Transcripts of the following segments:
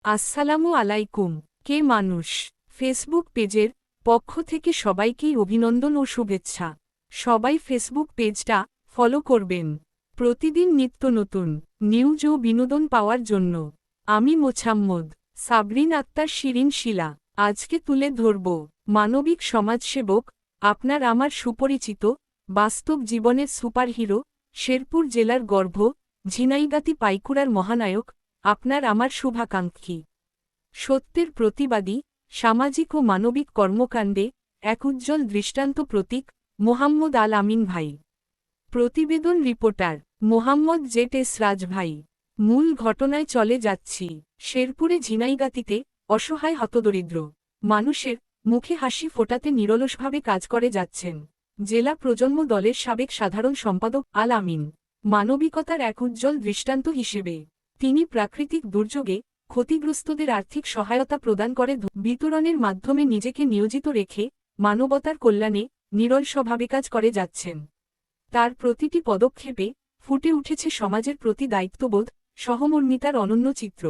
আসসালামু আলাইকুম। কে মানুষ ফেসবুক পেজের পক্ষ থেকে সবাইকেই অভিনন্দন ও শুভেচ্ছা। সবাই ফেসবুক পেজটা ফলো করবেন প্রতিদিন নিত্য নতুন নিউজ ও বিনোদন পাওয়ার জন্য। আমি মোছাম্মদ সাবরিন আক্তার শিরিন শিলা আজকে তুলে ধরব মানবিক সমাজসেবক, আপনার আমার সুপরিচিত, বাস্তব জীবনের সুপারহিরো, শেরপুর জেলার গর্ভ, ঝিনাইগাতি পাইকুড়ার মহানায়ক, আপনার আমার শুভাকাঙ্ক্ষী, সত্যের প্রতিবাদী, সামাজিক ও মানবিক কর্মকাণ্ডে এক উজ্জ্বল দৃষ্টান্ত প্রতীক মোহাম্মদ আল আমিন ভাই। প্রতিবেদন রিপোর্টার মোহাম্মদ জেট এস রাজ ভাই। মূল ঘটনায় চলে যাচ্ছি। শেরপুরে ঝিনাইগাতিতে অসহায় হতদরিদ্র মানুষের মুখে হাসি ফোটাতে নিরলসভাবে কাজ করে যাচ্ছেন জেলা প্রজন্ম দলের সাবেক সাধারণ সম্পাদক আল আমিন। মানবিকতার এক উজ্জ্বল দৃষ্টান্ত হিসেবে তিনি প্রাকৃতিক দুর্যোগে ক্ষতিগ্রস্তদের আর্থিক সহায়তা প্রদান করে বিতরণের মাধ্যমে নিজেকে নিয়োজিত রেখে মানবতার কল্যাণে নিরলসভাবে কাজ করে যাচ্ছেন। তার প্রতিটি পদক্ষেপে ফুটে উঠেছে সমাজের প্রতি দায়িত্ববোধ, সহমর্মিতার অনন্য চিত্র।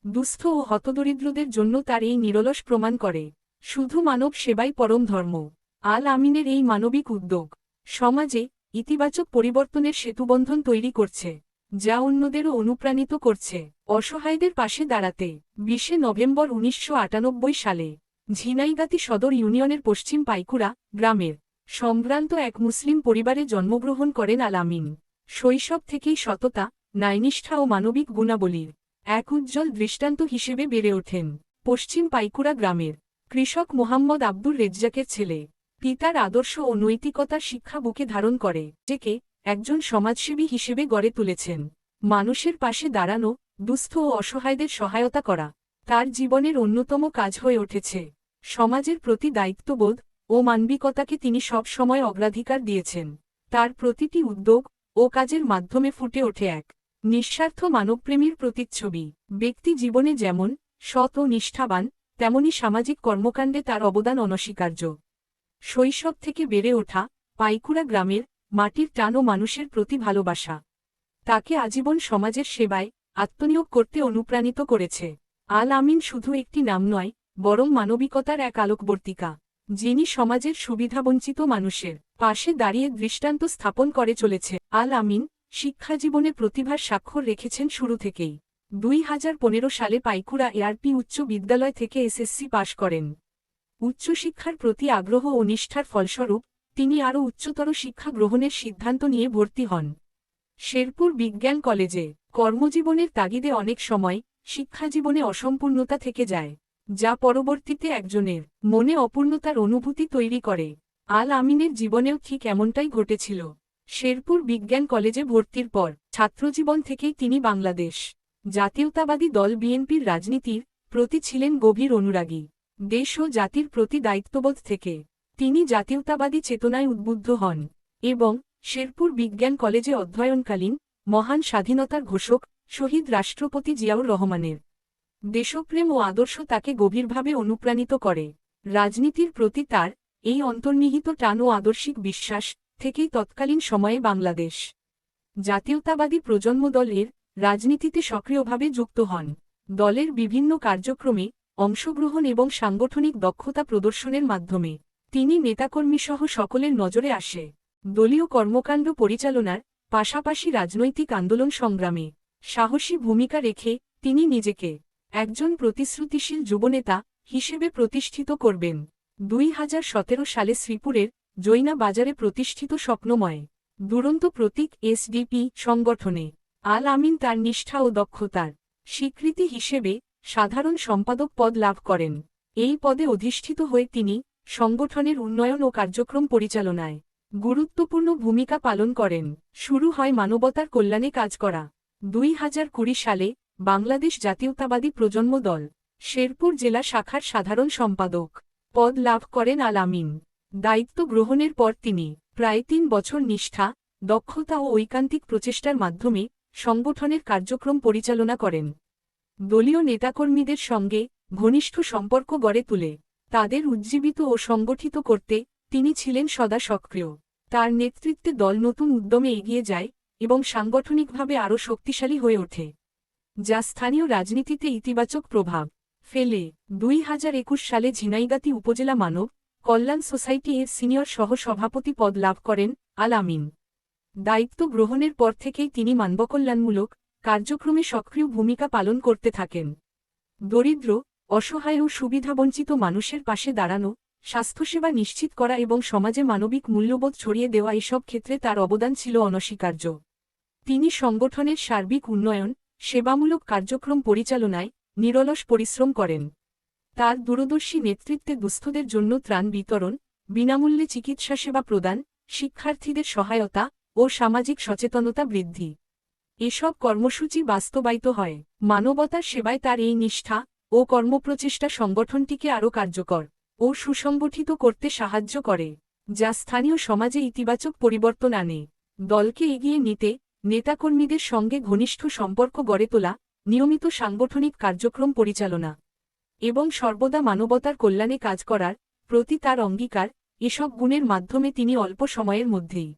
দুস্থ ও হতদরিদ্রদের জন্য তার এই নিরলস প্রমাণ করে শুধু মানব সেবাই পরম ধর্ম। আল আমিনের এই মানবিক উদ্যোগ সমাজে ইতিবাচক পরিবর্তনের সেতুবন্ধন তৈরি করছে, যা অন্যদেরও অনুপ্রাণিত করছে অসহায়দের পাশে দাঁড়াতে। 20 নভেম্বর 1998 সালে ঝিনাইগাতি সদর ইউনিয়নের পশ্চিম পাইকুড়া গ্রামের সম্ভ্রান্ত এক মুসলিম পরিবারে জন্মগ্রহণ করেন আল আমিন। শৈশব থেকেই সততা, ন্যায়নিষ্ঠা ও মানবিক গুণাবলীর এক উজ্জ্বল দৃষ্টান্ত হিসেবে বেড়ে ওঠেন। পশ্চিম পাইকুড়া গ্রামের কৃষক মোহাম্মদ আব্দুর রেজ্জাকের ছেলে পিতার আদর্শ ও নৈতিকতার শিক্ষা বুকে ধারণ করে নিজেকে একজন সমাজসেবী হিসেবে গড়ে তুলেছেন। মানুষের পাশে দাঁড়ানো, দুস্থ ও অসহায়দের সহায়তা করা তার জীবনের অন্যতম কাজ হয়ে উঠেছে। সমাজের প্রতি দায়িত্ববোধ ও মানবিকতাকে তিনি সব সময় অগ্রাধিকার দিয়েছেন। তার প্রতিটি উদ্যোগ ও কাজের মাধ্যমে ফুটে ওঠে এক নিঃস্বার্থ মানবপ্রেমীর প্রতিচ্ছবি। ব্যক্তি জীবনে যেমন সৎ ও নিষ্ঠাবান, তেমনি সামাজিক কর্মকাণ্ডে তার অবদান অনস্বীকার্য। শৈশব থেকে বেড়ে ওঠা পাইকুড়া গ্রামের মাটির টান ও মানুষের প্রতি ভালোবাসা তাকে আজীবন সমাজের সেবায় আত্মনিয়োগ করতে অনুপ্রাণিত করেছে। আল আমিন শুধু একটি নাম নয়, বরং মানবিকতার এক আলোকবর্তিকা, যিনি সমাজের সুবিধাবঞ্চিত মানুষের পাশে দাঁড়িয়ে দৃষ্টান্ত স্থাপন করে চলেছে। আল আমিন শিক্ষাজীবনে প্রতিভার স্বাক্ষর রেখেছেন শুরু থেকেই। 2015 সালে পাইকুড়া এআরপি উচ্চ বিদ্যালয় থেকে এসএসসি পাশ করেন। উচ্চশিক্ষার প্রতি আগ্রহ ও নিষ্ঠার ফলস্বরূপ তিনি আরও উচ্চতর শিক্ষা গ্রহণের সিদ্ধান্ত নিয়ে ভর্তি হন শেরপুর বিজ্ঞান কলেজে। কর্মজীবনের তাগিদে অনেক সময় শিক্ষাজীবনে অসম্পূর্ণতা থেকে যায়, যা পরবর্তীতে একজনের মনে অপূর্ণতার অনুভূতি তৈরি করে। আল আমিনের জীবনেও ঠিক এমনটাই ঘটেছিল। শেরপুর বিজ্ঞান কলেজে ভর্তির পর ছাত্রজীবন থেকেই তিনি বাংলাদেশ জাতীয়তাবাদী দল বিএনপির রাজনীতির প্রতি ছিলেন গভীর অনুরাগী। দেশ ও জাতির প্রতি দায়িত্ববোধ থেকে তিনি জাতীয়তাবাদী চেতনায় উদ্বুদ্ধ হন এবং শেরপুর বিজ্ঞান কলেজে অধ্যয়নকালীন মহান স্বাধীনতার ঘোষক শহীদ রাষ্ট্রপতি জিয়াউর রহমানের দেশপ্রেম ও আদর্শ তাকে গভীরভাবে অনুপ্রাণিত করে। রাজনীতির প্রতি তার এই অন্তর্নিহিত টান ও আদর্শিক বিশ্বাস থেকেই তৎকালীন সময়ে বাংলাদেশ জাতীয়তাবাদী প্রজন্ম দলের রাজনীতিতে সক্রিয়ভাবে যুক্ত হন। দলের বিভিন্ন কার্যক্রমে অংশগ্রহণ এবং সাংগঠনিক দক্ষতা প্রদর্শনের মাধ্যমে তিনি নেতাকর্মীসহ সকলের নজরে আসে। দলীয় কর্মকাণ্ড পরিচালনার পাশাপাশি রাজনৈতিক আন্দোলন সংগ্রামে সাহসী ভূমিকা রেখে তিনি নিজেকে একজন প্রতিশ্রুতিশীল যুবনেতা হিসেবে প্রতিষ্ঠিত করবেন। 2017 সালে শ্রীপুরের জৈনা বাজারে প্রতিষ্ঠিত স্বপ্নময় দুরন্ত প্রতীক এসডিপি সংগঠনে আল আমিন তার নিষ্ঠা ও দক্ষতার স্বীকৃতি হিসেবে সাধারণ সম্পাদক পদ লাভ করেন। এই পদে অধিষ্ঠিত হয়ে তিনি সংগঠনের উন্নয়ন ও কার্যক্রম পরিচালনায় গুরুত্বপূর্ণ ভূমিকা পালন করেন। শুরু হয় মানবতার কল্যাণে কাজ করা। 2020 সালে বাংলাদেশ জাতীয়তাবাদী প্রজন্ম দল শেরপুর জেলা শাখার সাধারণ সম্পাদক পদ লাভ করেন আল আমিন। দায়িত্ব গ্রহণের পর তিনি প্রায় 3 বছর নিষ্ঠা, দক্ষতা ও ঐকান্তিক প্রচেষ্টার মাধ্যমে সংগঠনের কার্যক্রম পরিচালনা করেন। দলীয় নেতাকর্মীদের সঙ্গে ঘনিষ্ঠ সম্পর্ক গড়ে তুলে তাদের উজ্জীবিত ও সংগঠিত করতে তিনি ছিলেন সদা সক্রিয়। তার নেতৃত্বে দল নতুন উদ্যমে এগিয়ে যায় এবং সাংগঠনিকভাবে আরও শক্তিশালী হয়ে ওঠে। যা স্থানীয় রাজনীতিতে ইতিবাচক প্রভাব ফেলে। 2021 সালে ঝিনাইগাতি উপজেলা মানব কল্যাণ সোসাইটি এর সিনিয়র সহ-সভাপতি পদ লাভ করেন আল আমিন। দায়িত্ব গ্রহণের পর থেকেই তিনি মানবকল্যাণমূলক কার্যক্রমে সক্রিয় ভূমিকা পালন করতে থাকেন। দরিদ্র, অসহায় ও সুবিধাবঞ্চিত মানুষের পাশে দাঁড়ানো, স্বাস্থ্যসেবা নিশ্চিত করা এবং সমাজে মানবিক মূল্যবোধ ছড়িয়ে দেওয়া এসব ক্ষেত্রে তার অবদান ছিল অনস্বীকার্য। তিনি সংগঠনের সার্বিক উন্নয়ন, সেবামূলক কার্যক্রম পরিচালনায় নিরলস পরিশ্রম করেন। তার দূরদর্শী নেতৃত্বে দুস্থদের জন্য ত্রাণ বিতরণ, বিনামূল্যে চিকিৎসা সেবা প্রদান, শিক্ষার্থীদের সহায়তা ও সামাজিক সচেতনতা বৃদ্ধি এসব কর্মসূচি বাস্তবায়িত হয়। মানবতার সেবায় তার এই নিষ্ঠা ও কর্মপ্রচেষ্টা সংগঠনটিকে আরও কার্যকর ও সুসংগঠিত করতে সাহায্য করে, যা স্থানীয় সমাজে ইতিবাচক পরিবর্তন আনে। দলকে এগিয়ে নিতে নেতাকর্মীদের সঙ্গে ঘনিষ্ঠ সম্পর্ক গড়ে তোলা, নিয়মিত সাংগঠনিক কার্যক্রম পরিচালনা এবং সর্বদা মানবতার কল্যাণে কাজ করার প্রতি তার অঙ্গীকার, এসব গুণের মাধ্যমে তিনি অল্প সময়ের মধ্যেই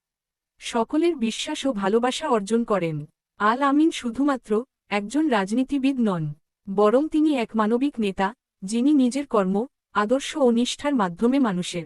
সকলের বিশ্বাস ও ভালোবাসা অর্জন করেন। আল আমিন শুধুমাত্র একজন রাজনীতিবিদ নন, বরং তিনি এক মানবিক নেতা, যিনি নিজের কর্ম, আদর্শ ও নিষ্ঠার মাধ্যমে মানুষের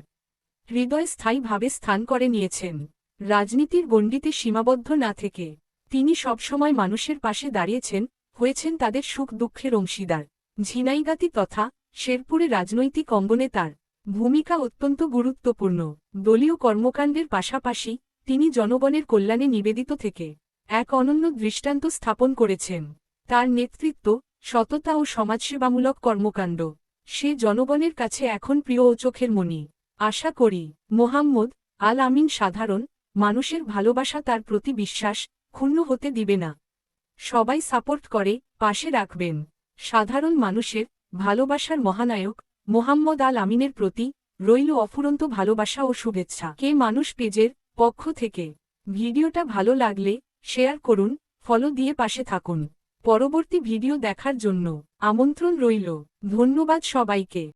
হৃদয়ে স্থায়ীভাবে স্থান করে নিয়েছেন। রাজনীতির গণ্ডিতে সীমাবদ্ধ না থেকে তিনি সবসময় মানুষের পাশে দাঁড়িয়েছেন, হয়েছেন তাদের সুখ দুঃখের অংশীদার। ঝিনাইগাতি তথা শেরপুরে রাজনৈতিক অঙ্গনে তার ভূমিকা অত্যন্ত গুরুত্বপূর্ণ। দলীয় কর্মকাণ্ডের পাশাপাশি তিনি জনগণের কল্যাণে নিবেদিত থেকে এক অনন্য দৃষ্টান্ত স্থাপন করেছেন। তার নেতৃত্ব, সততা ও সমাজসেবামূলক কর্মকাণ্ড সে জনগণের কাছে এখন প্রিয় ও চোখের মণি। আশা করি মোহাম্মদ আল আমিন সাধারণ মানুষের ভালোবাসা তার প্রতি বিশ্বাস ক্ষুণ্ণ হতে দিবে না। সবাই সাপোর্ট করে পাশে রাখবেন। সাধারণ মানুষের ভালোবাসার মহানায়ক মোহাম্মদ আল আমিনের প্রতি রইল অফুরন্ত ভালোবাসা ও শুভেচ্ছা। কে মানুষ পেজের পক্ষ থেকে। ভিডিওটা ভালো লাগলে শেয়ার করুন, ফলো দিয়ে পাশে থাকুন। পরবর্তী ভিডিও দেখার জন্য আমন্ত্রণ রইল। ধন্যবাদ সবাইকে।